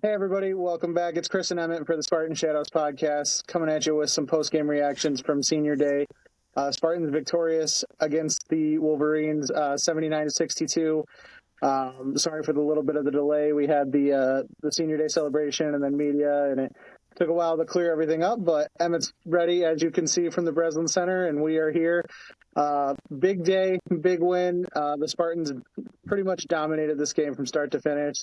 Hey everybody, welcome back. It's Chris and Emmett for the Spartan Shadows podcast, coming at you with some post-game reactions from Senior Day. Spartans victorious against the Wolverines, 79-62. Sorry for the little bit of the delay. We had the Senior Day celebration and then media, and it took a while to clear everything up, but Emmett's ready, as you can see, from the Breslin Center, and we are here. Big day, big win. The Spartans pretty much dominated this game from start to finish.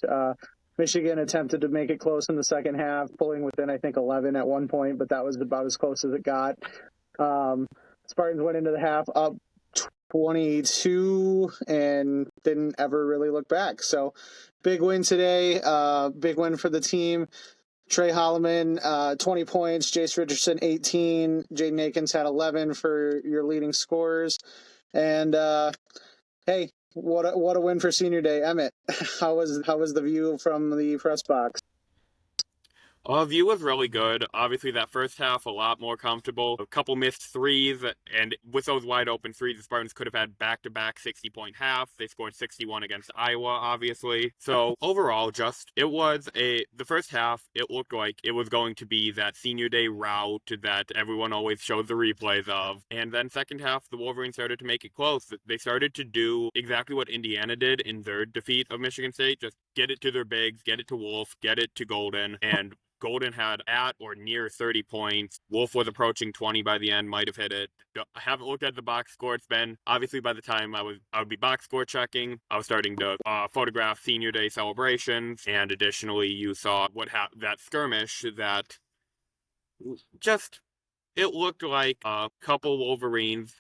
Michigan attempted to make it close in the second half, pulling within, I think, 11 at one point, but that was about as close as it got. Spartans went into the half up 22 and didn't ever really look back. So big win today, big win for the team. Trey Holloman, 20 points, Jace Richardson, 18, Jaden Akins had 11 for your leading scorers. And, hey, what a win for Senior Day. Emmett, how was the view from the press box? View was really good. Obviously, that first half, a lot more comfortable. A couple missed threes, and with those wide open threes, the Spartans could have had back-to-back 60-point halves. They scored 61 against Iowa, obviously. So overall, the first half, it looked like it was going to be that Senior Day rout that everyone always shows the replays of. And then second half, the Wolverines started to make it close. They started to do exactly what Indiana did in their defeat of Michigan State, just get it to their bigs, get it to Wolf, get it to Golden, and Golden had at or near 30 points. Wolf was approaching 20 by the end, might have hit it. I haven't looked at the box score. It's been, obviously, by the time I would be box score checking, I was starting to photograph Senior Day celebrations, and additionally, you saw that skirmish that it looked like a couple Wolverines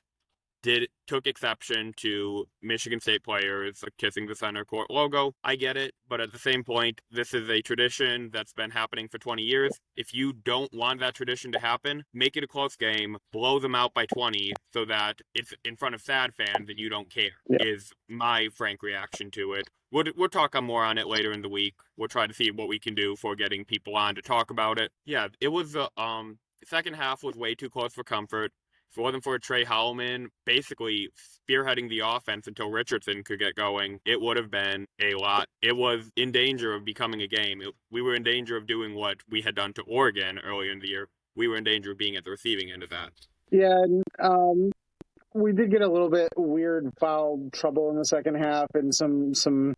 took exception to Michigan State players kissing the center court logo. I get it, but at the same point, this is a tradition that's been happening for 20 years. If you don't want that tradition to happen, make it a close game, blow them out by 20 so that it's in front of sad fans and you don't care, is my frank reaction to it. We'll talk more on it later in the week. We'll try to see what we can do for getting people on to talk about it. Yeah, it was the second half was way too close for comfort. If it wasn't for Trey Holloman basically spearheading the offense until Richardson could get going, it would have been a lot. It was in danger of becoming a game. We were in danger of doing what we had done to Oregon earlier in the year. We were in danger of being at the receiving end of that. Yeah, we did get a little bit weird foul trouble in the second half and some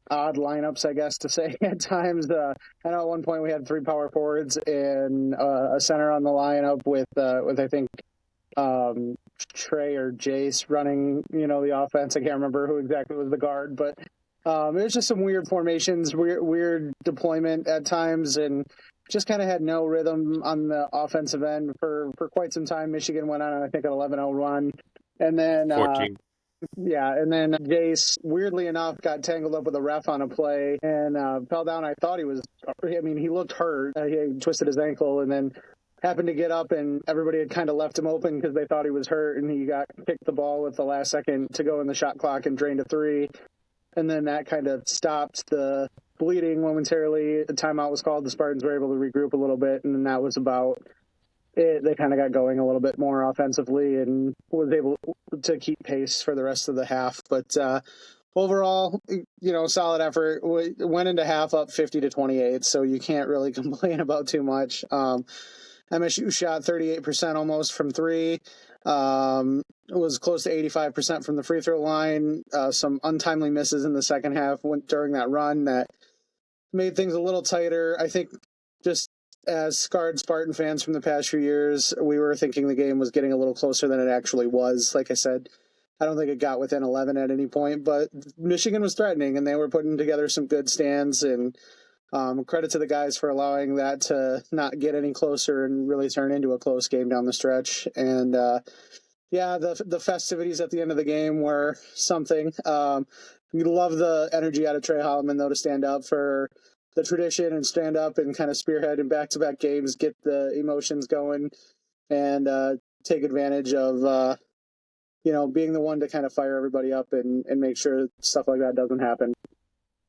odd lineups, I guess, to say at times. I know at one point we had three power forwards and a center on the lineup with I think Trey or Jace running, the offense. I can't remember who exactly was the guard, but it was just some weird formations, weird deployment at times, and just kind of had no rhythm on the offensive end for quite some time. Michigan went on, I think, an 11-0 run, and then 14. and then Jace, weirdly enough, got tangled up with a ref on a play and fell down. He looked hurt. He twisted his ankle and then happened to get up, and everybody had kind of left him open because they thought he was hurt, and he kicked the ball with the last second to go in the shot clock and drained a three. And then that kind of stopped the bleeding momentarily. The timeout was called. The Spartans were able to regroup a little bit, and then that was about it. They kind of got going a little bit more offensively and was able to keep pace for the rest of the half. But overall, solid effort. We went into half up 50-28, so you can't really complain about too much. MSU shot 38% almost from three. It was close to 85% from the free throw line. Some untimely misses in the second half during that run that made things a little tighter. I think just as scarred Spartan fans from the past few years, we were thinking the game was getting a little closer than it actually was. Like I said, I don't think it got within 11 at any point, but Michigan was threatening, and they were putting together some good stands, and credit to the guys for allowing that to not get any closer and really turn into a close game down the stretch. And the festivities at the end of the game were something. You love the energy out of Trey Holloman, though, to stand up for the tradition and stand up and kind of spearhead in back-to-back games, get the emotions going, and take advantage of being the one to kind of fire everybody up and make sure stuff like that doesn't happen.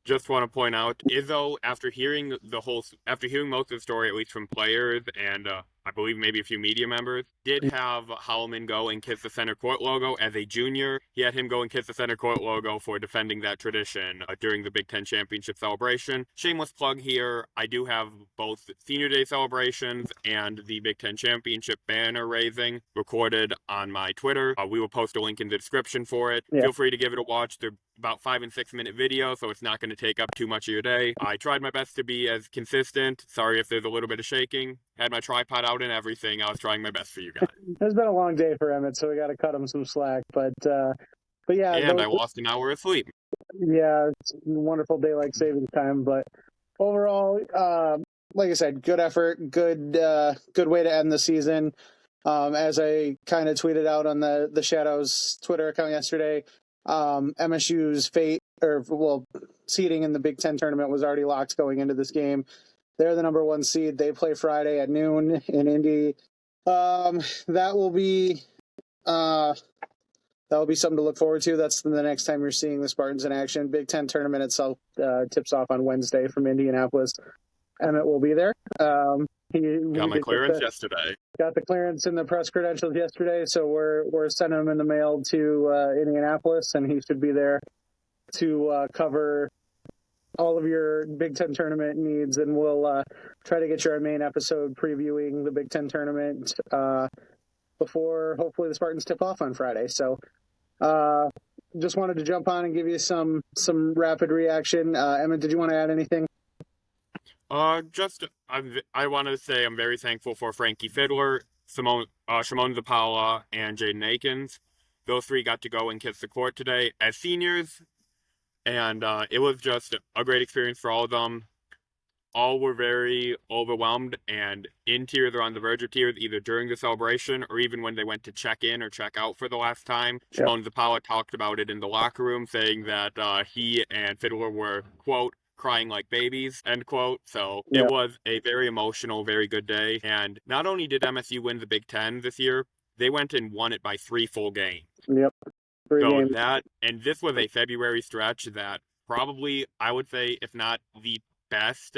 Just want to point out, Izzo, after hearing most of the story, at least from players, and I believe maybe a few media members, did have Howellman go and kiss the center court logo as a junior. He had him go and kiss the center court logo for defending that tradition during the Big Ten championship celebration. Shameless plug here, I do have both Senior Day celebrations and the Big Ten championship banner raising recorded on my Twitter. We will post a link in the description for it. Yeah. Feel free to give it a watch. They're about 5 and 6 minute videos, so it's not going to take up too much of your day. I tried my best to be as consistent. Sorry if there's a little bit of shaking. Had my tripod out and everything. I was trying my best for you guys. It's been a long day for Emmett, so we got to cut him some slack. But yeah. And I lost an hour of sleep. Yeah, it's a wonderful daylight savings time. But overall, like I said, good effort, good way to end the season. As I kind of tweeted out on the Shadows Twitter account yesterday, MSU's fate, seeding in the Big Ten tournament was already locked going into this game. They're the number 1 seed. They play Friday at noon in Indy. That will be something to look forward to. That's the next time you're seeing the Spartans in action. Big Ten tournament itself tips off on Wednesday from Indianapolis. Emmett will be there. He got my clearance yesterday. Got the clearance and the press credentials yesterday, so we're sending him in the mail to Indianapolis, and he should be there to cover all of your Big Ten tournament needs, and we'll try to get your main episode previewing the Big Ten tournament before hopefully the Spartans tip off on Friday. So just wanted to jump on and give you some rapid reaction. Emmett, did you want to add anything? I want to say I'm very thankful for Frankie Fiddler, Shimon Zapala, and Jaden Akins. Those 3 got to go and kiss the court today as seniors, and it was just a great experience for all of them. All were very overwhelmed and in tears or on the verge of tears, either during the celebration or even when they went to check in or check out for the last time. Yep. Shimon Zapala talked about it in the locker room, saying that he and Fiddler were, quote, crying like babies, end quote. So It was a very emotional, very good day. And not only did MSU win the Big Ten this year, they went and won it by 3 full games. Yep. And this was a February stretch that probably, I would say, if not the best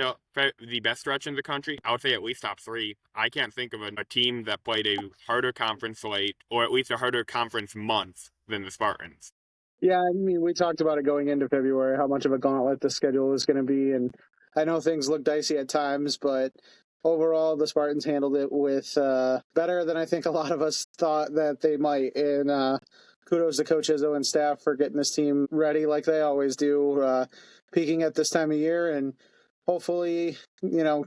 stretch in the country, I would say at least top 3. I can't think of a team that played a harder conference slate, or at least a harder conference month than the Spartans. Yeah, I mean, we talked about it going into February, how much of a gauntlet the schedule was going to be, and I know things look dicey at times, but overall, the Spartans handled it with better than I think a lot of us thought that they might, and kudos to Coach Izzo and staff for getting this team ready like they always do, peaking at this time of year, and hopefully,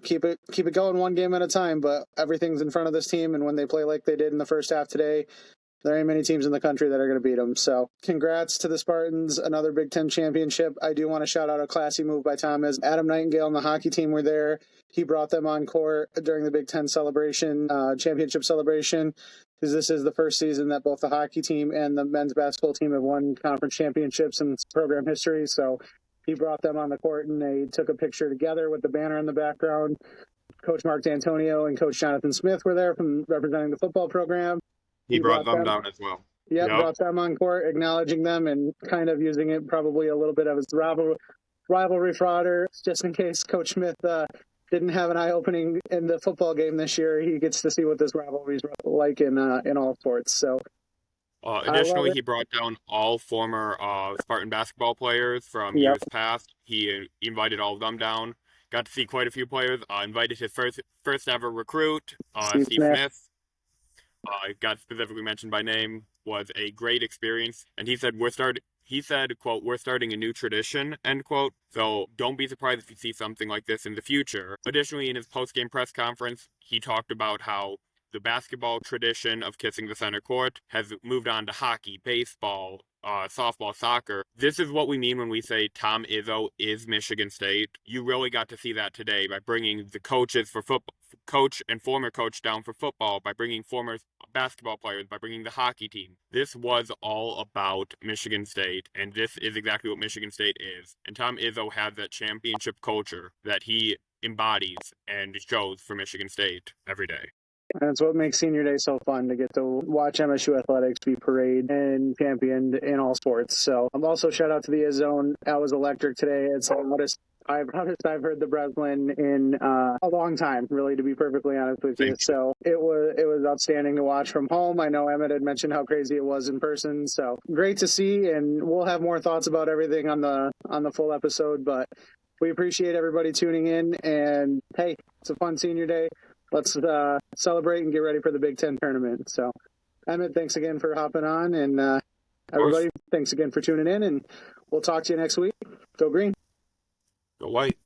keep it going one game at a time, but everything's in front of this team, and when they play like they did in the first half today, there ain't many teams in the country that are going to beat them. So congrats to the Spartans, another Big Ten championship. I do want to shout out a classy move by Tom as Adam Nightingale and the hockey team were there. He brought them on court during the Big Ten celebration, championship celebration, because this is the first season that both the hockey team and the men's basketball team have won conference championships in program history. So he brought them on the court and they took a picture together with the banner in the background. Coach Mark D'Antonio and Coach Jonathan Smith were there from representing the football program. He brought them down as well. Yep, brought them on court, acknowledging them and kind of using it probably a little bit of his rivalry fodder, just in case Coach Smith didn't have an eye-opening in the football game this year. He gets to see what this rivalry is like in all sports. So, additionally, he brought down all former Spartan basketball players from years past. He invited all of them down. Got to see quite a few players. Invited his first ever recruit, Steve Smith. Got specifically mentioned by name, was a great experience. And he said, quote, we're starting a new tradition, end quote. So don't be surprised if you see something like this in the future. Additionally, in his post-game press conference, he talked about how the basketball tradition of kissing the center court has moved on to hockey, baseball, softball, soccer. This is what we mean when we say Tom Izzo is Michigan State. You really got to see that today by bringing the coaches for football, coach and former coach down for football, by bringing former basketball players, by bringing the hockey team. This was all about Michigan State, and this is exactly what Michigan State is. And Tom Izzo has that championship culture that he embodies and shows for Michigan State every day. And it's what makes Senior Day so fun, to get to watch MSU athletics be paraded and championed in all sports. So I'm also shout out to the Zone. That was electric today. It's the I've heard the Breslin in a long time, really, to be perfectly honest with you. So it was outstanding to watch from home. I know Emmett had mentioned how crazy it was in person, so great to see. And we'll have more thoughts about everything on the full episode. But we appreciate everybody tuning in. And hey, it's a fun senior day. Let's celebrate and get ready for the Big Ten tournament. So, Emmett, thanks again for hopping on, and everybody, thanks again for tuning in. And we'll talk to you next week. Go Green. Go White.